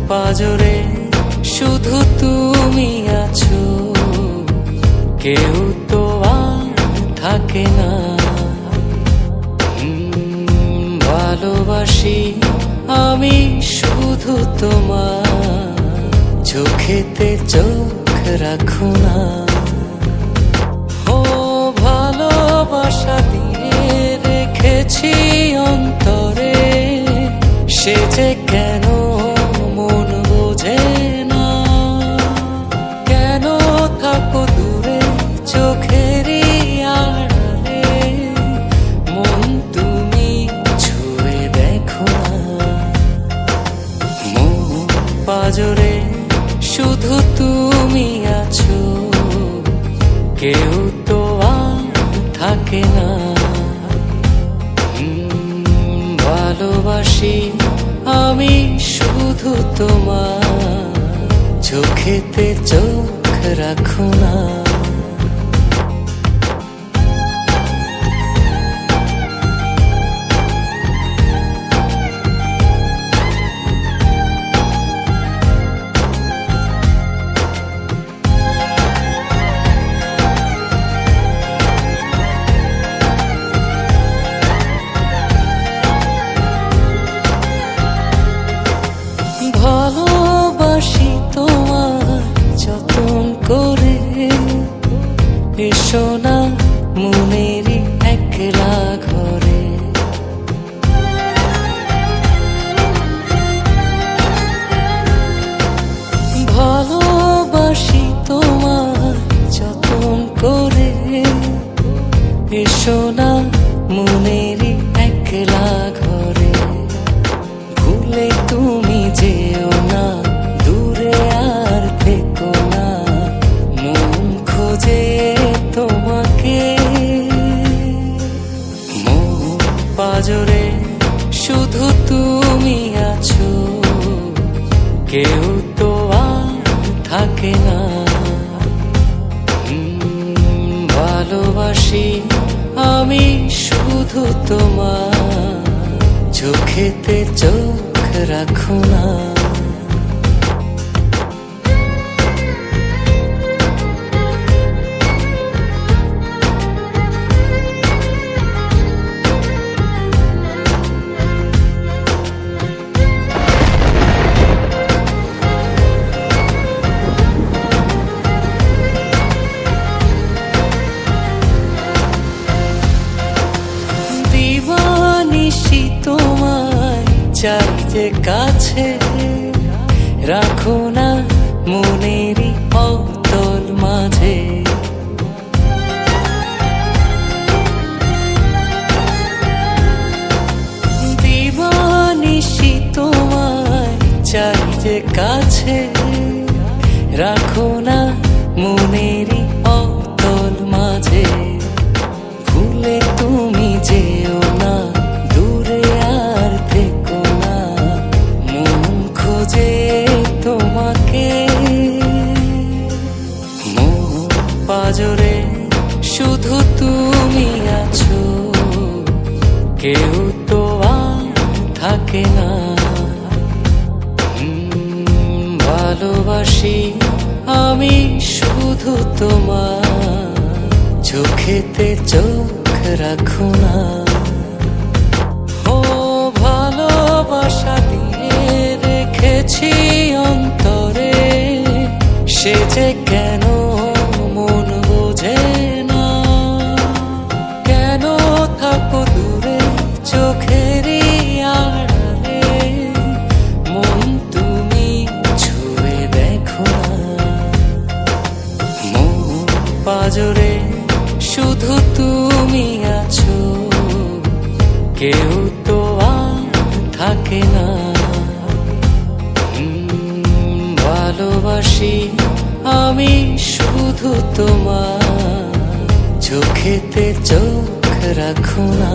পাজরে শুধু তুমি আছো, কেউ তো আর থাকে না। ভালোবাসি আমি শুধু তোমার, চোখেতে চোখ রাখো না। ও ভালোবাসা দিয়ে রেখেছি অন্তরে, সে যে কেন মন বোঝে না। কেন থাকো দূরে চোখেরই আড়ালে, মন তুমি ছুঁয়ে দেখো না। মন পাজরে শুধু তুমি আছো, কেউ তো আর থাকে না। ভালোবাসি আমি শুধু তোমার, চোখেতে চোখ রাখো না। ভালোবাসি তোমার যতন করে, এসো না মনেরই একলা ঘরে। ভালোবাসি তোমার যতন করে, এসো না মনেরই একলা ঘরে। ভুলে তুমি যেও না, দূরে আর থেকো না, মন খোঁজে তোমাকে। মন পাজরে শুধু তুমি আছো, কেউ তো আর থাকে না। ভালোবাসি আমি শুধু তোমার, চোখেতে চোখ রাখো না। দিবানিশি তোমায় চাই যে কাছে, রাখো না মনেরই অতল মাঝে। দিবানিশি তোমায় চাই যে কাছে, রাখো না মনেরই অতল মাঝে। ভুলে তুমি যেও না, দূরে আর থেকো না, মন খোঁজে তোমাকে। মন পাজরে শুধু তুমি আছো, কেউ তো আর থাকে না। ভালোবাসি আমি শুধু তোমার, চোখেতে চোখ রাখো না। ও ভালোবাসা দিয়ে রেখেছি অন্তরে, সে যে কেন মন বোঝে না। কেন থাকো দূরে চোখেরই আড়ালে, মন তুমি ছুঁয়ে দেখো না। মন পাজরে শুধু তুমি আছো, কেউ তো আর থাকে না। ভালোবাসি আমি শুধু তোমার, চোখেতে চোখ রাখো না।